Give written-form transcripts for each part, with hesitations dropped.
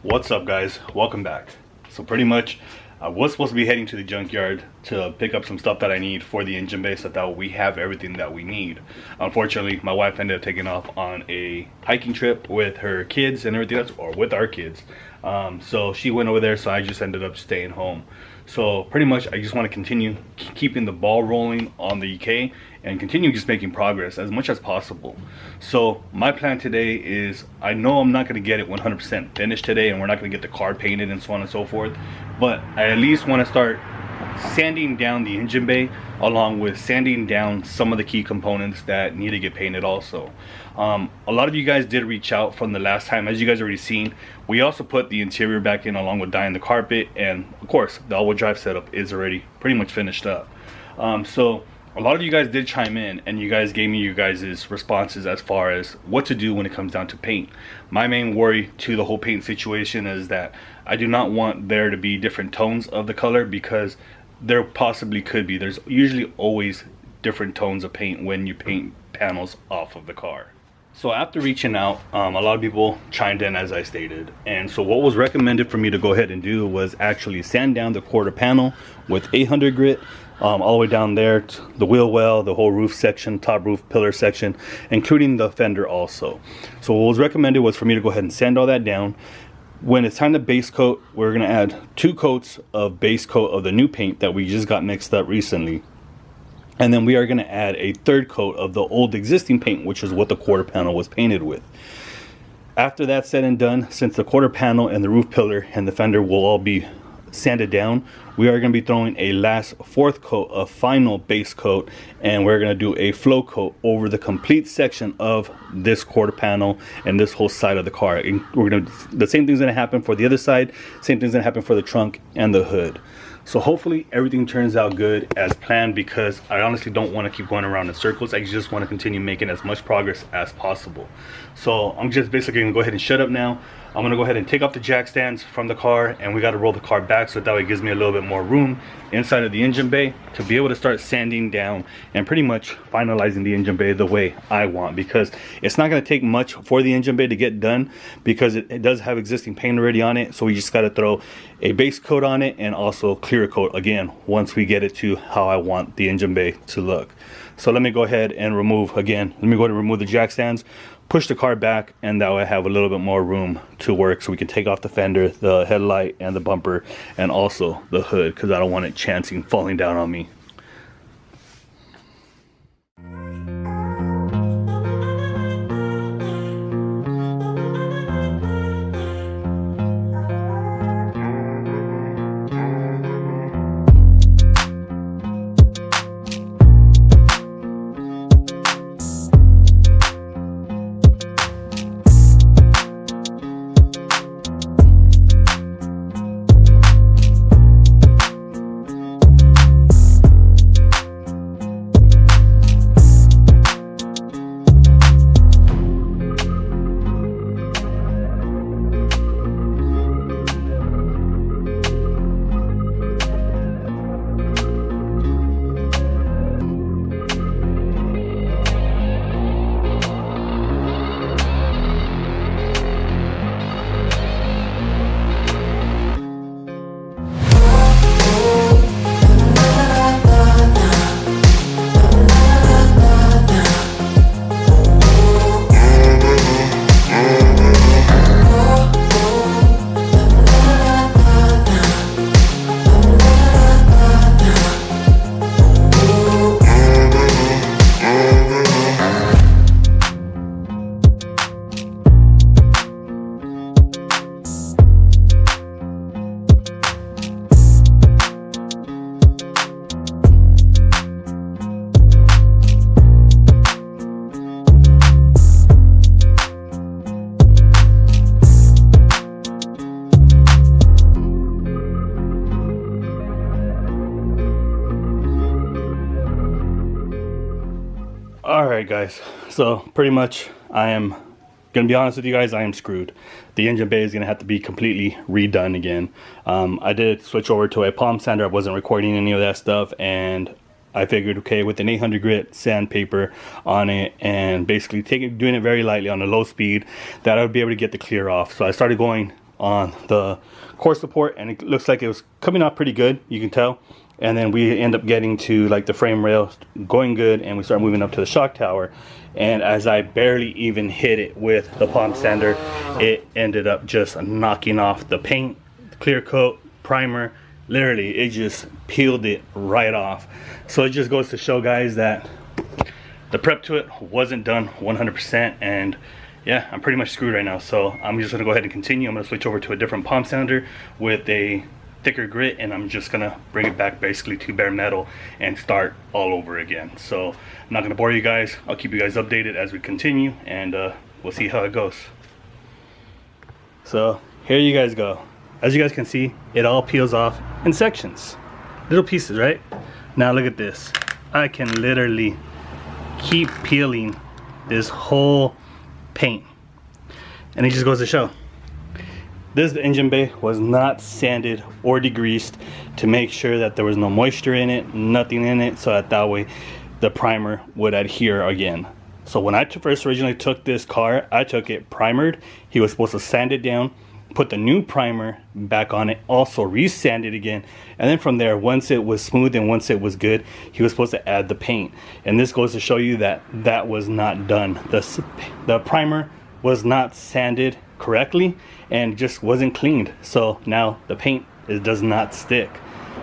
What's up, guys? Welcome back. So pretty much I was supposed to be heading to the junkyard to pick up some stuff that I need for the engine bay so that we have everything that we need. Unfortunately, my wife ended up taking off on a hiking trip with her kids and everything else, or with our kids. So she went over there, so I just ended up staying home. So pretty much I just want to continue keeping the ball rolling on the EK and continue just making progress as much as possible. So my plan today is, I know I'm not going to get it 100% finished today, and we're not going to get the car painted and so on and so forth, but I at least want to start sanding down the engine bay, along with sanding down some of the key components that need to get painted also. A lot of you guys did reach out from the last time. As you guys already seen, we also put the interior back in along with dyeing the carpet, and of course the all-wheel drive setup is already pretty much finished up. So a lot of you guys did chime in, and you guys gave me your guys' responses as far as what to do when it comes down to paint. My main worry to the whole paint situation is that I do not want there to be different tones of the color, because there possibly could be. There's usually always different tones of paint when you paint panels off of the car. So after reaching out, a lot of people chimed in, as I stated, and so what was recommended for me to go ahead and do was actually sand down the quarter panel with 800 grit, all the way down there to the wheel well, the whole roof section, top roof pillar section, including the fender also. So what was recommended was for me to go ahead and sand all that down. When it's time to base coat, we're going to add 2 coats of base coat of the new paint that we just got mixed up recently, and then we are going to add a 3rd coat of the old existing paint, which is what the quarter panel was painted with. After that's said and done, since the quarter panel and the roof pillar and the fender will all be sanded down, we are going to be throwing a last 4th coat of final base coat, and we're going to do a flow coat over the complete section of this quarter panel and this whole side of the car. And we're going to, the same thing's going to happen for the other side, same thing's going to happen for the trunk and the hood. So hopefully everything turns out good as planned, because I honestly don't want to keep going around in circles. I just want to continue making as much progress as possible. So I'm just basically going to go ahead and shut up now. I'm going to go ahead and take off the jack stands from the car, and we got to roll the car back so that way it gives me a little bit more room inside of the engine bay to be able to start sanding down and pretty much finalizing the engine bay the way I want, because it's not going to take much for the engine bay to get done, because it does have existing paint already on it. So we just got to throw a base coat on it and also clear coat again once we get it to how I want the engine bay to look. So let me go ahead and remove the jack stands, push the car back, and that way I have a little bit more room to work, so we can take off the fender, the headlight, and the bumper, and also the hood, because I don't want it chancing falling down on me. Alright guys, so pretty much I am gonna be honest with you guys, I am screwed. The engine bay is gonna have to be completely redone again. I did switch over to a palm sander. I wasn't recording any of that stuff, and I figured, okay, with an 800 grit sandpaper on it and basically doing it very lightly on a low speed, that I would be able to get the clear off. So I started going on the core support, and it looks like it was coming out pretty good, you can tell. And then we end up getting to like the frame rail going good, and we start moving up to the shock tower. And as I barely even hit it with the palm sander, it ended up just knocking off the paint, clear coat, primer. Literally, it just peeled it right off. So it just goes to show, guys, that the prep to it wasn't done 100%. And yeah, I'm pretty much screwed right now. So I'm just gonna go ahead and continue. I'm gonna switch over to a different palm sander with a thicker grit, and I'm just gonna bring it back basically to bare metal and start all over again. So I'm not gonna bore you guys. I'll keep you guys updated as we continue, and we'll see how it goes. So here you guys go. As you guys can see, it all peels off in sections, little pieces, right? Now look at this. I can literally keep peeling this whole paint, and it just goes to show this engine bay was not sanded or degreased to make sure that there was no moisture in it, nothing in it, so that way the primer would adhere again. So when I first originally took this car, I took it primered. He was supposed to sand it down, put the new primer back on it, also re-sand it again, and then from there, once it was smooth and once it was good, he was supposed to add the paint. And this goes to show you that that was not done. The primer was not sanded correctly and just wasn't cleaned, so now the paint does not stick.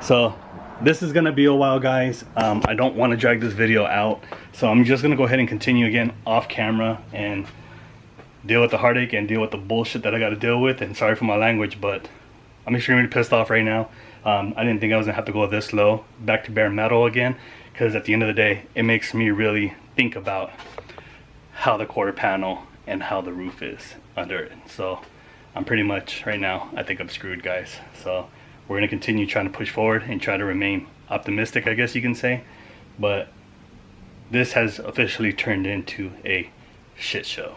So this is gonna be a while, guys. I don't want to drag this video out, so I'm just gonna go ahead and continue again off camera and deal with the heartache and deal with the bullshit that I got to deal with. And sorry for my language, but I'm extremely pissed off right now. I didn't think I was gonna have to go this low back to bare metal again, because at the end of the day, it makes me really think about how the quarter panel and how the roof is under it. So I'm pretty much right now, I think I'm screwed, guys. So we're gonna continue trying to push forward and try to remain optimistic, I guess you can say. But this has officially turned into a shit show.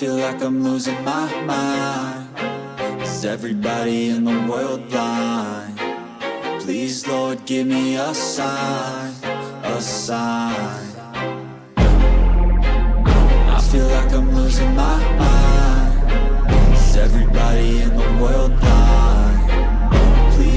feel like I'm losing my mind. Is everybody in the world blind? Please, Lord, give me a sign, a sign. I feel like I'm losing my mind. Is everybody in the world blind? Please,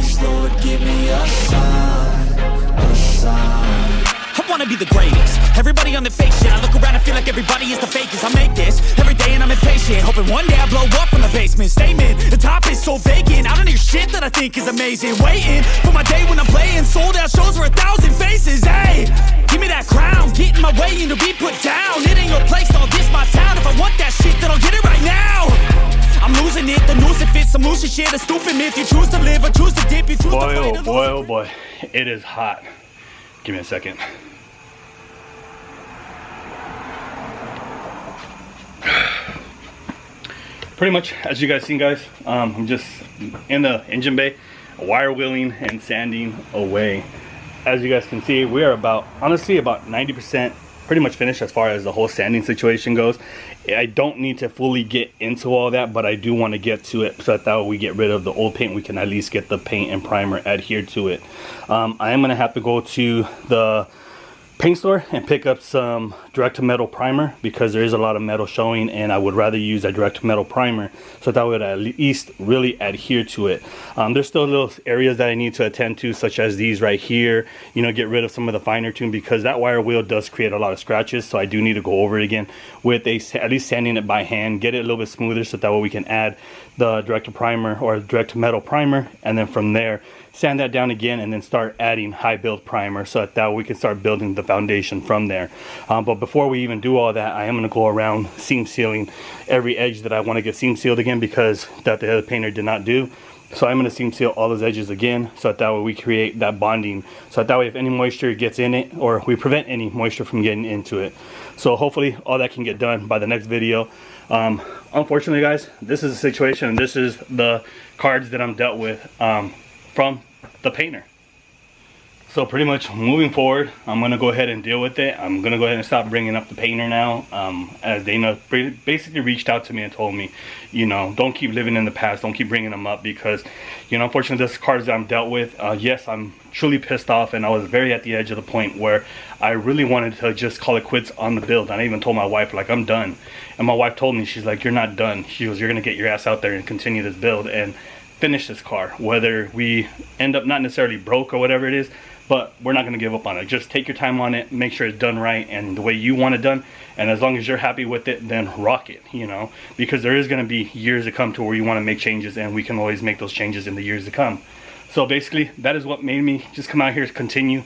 Feel like everybody is the fakest. I make this every day and I'm impatient, hoping one day I blow up from the basement. Statement, the top is so vacant. I don't hear shit that I think is amazing. Waiting for my day when I'm playing sold out shows for 1,000 faces. Hey, give me that crown, get in my way and to be put down. It ain't your place, all this my town. If I want that shit, then I'll get it right now. I'm losing it, the noose it fits. I'm losing shit, a stupid myth. You choose to live or choose to dip. You choose boy, to fight oh boy, oh boy, it is hot. Give me a second. Pretty much, as you guys seen, guys, I'm just in the engine bay, wire wheeling and sanding away. As you guys can see, we are honestly about 90% pretty much finished as far as the whole sanding situation goes. I don't need to fully get into all that, but I do want to get to it so that way we get rid of the old paint. We can at least get the paint and primer adhered to it. I am going to have to go to the paint store and pick up some direct to metal primer because there is a lot of metal showing, and I would rather use a direct to metal primer so that would at least really adhere to it. There's still little areas that I need to attend to, such as these right here, you know, get rid of some of the finer tune because that wire wheel does create a lot of scratches, so I do need to go over it again with at least sanding it by hand, get it a little bit smoother so that way we can add the direct to primer or direct to metal primer, and then from there sand that down again and then start adding high build primer so that we can start building the foundation from there. But before we even do all that, I am going to go around seam sealing every edge that I want to get seam sealed again because that the other painter did not do. So I'm going to seam seal all those edges again so that way we create that bonding, so that way if any moisture gets in it, or we prevent any moisture from getting into it. So hopefully all that can get done by the next video. Unfortunately, guys, this is the situation, and this is the cards that I'm dealt with from the painter. So pretty much moving forward, I'm going to go ahead and deal with it. I'm going to go ahead and stop bringing up the painter now, as Dana basically reached out to me and told me, you know, don't keep living in the past, don't keep bringing them up because, you know, unfortunately this cards that I'm dealt with, yes, I'm truly pissed off, and I was very at the edge of the point where I really wanted to just call it quits on the build. And I even told my wife, like, I'm done. And my wife told me, she's like, you're not done. She goes, you're going to get your ass out there and continue this build and finish this car, whether we end up not necessarily broke or whatever it is, but we're not going to give up on it. Just take your time on it, make sure it's done right and the way you want it done, and as long as you're happy with it, then rock it, you know, because there is going to be years to come to where you want to make changes, and we can always make those changes in the years to come. So basically that is what made me just come out here to continue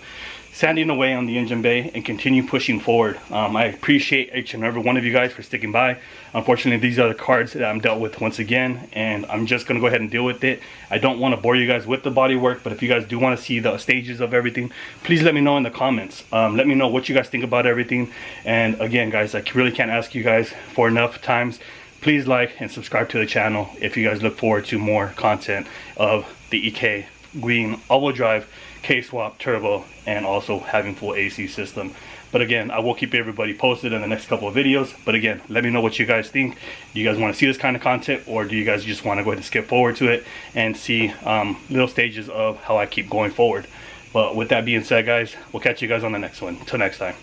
sanding away on the engine bay and continue pushing forward. I appreciate each and every one of you guys for sticking by. Unfortunately, these are the cards that I'm dealt with once again, and I'm just going to go ahead and deal with it. I don't want to bore you guys with the body work, but if you guys do want to see the stages of everything, please let me know in the comments. Let me know what you guys think about everything. And again, guys, I really can't ask you guys for enough times. Please like and subscribe to the channel if you guys look forward to more content of the EK Green all-wheel drive K-swap turbo and also having full AC system. But again, I will keep everybody posted in the next couple of videos. But again, let me know what you guys think. Do you guys want to see this kind of content, or do you guys just want to go ahead and skip forward to it and see little stages of how I keep going forward? But with that being said, guys, we'll catch you guys on the next one. Until next time.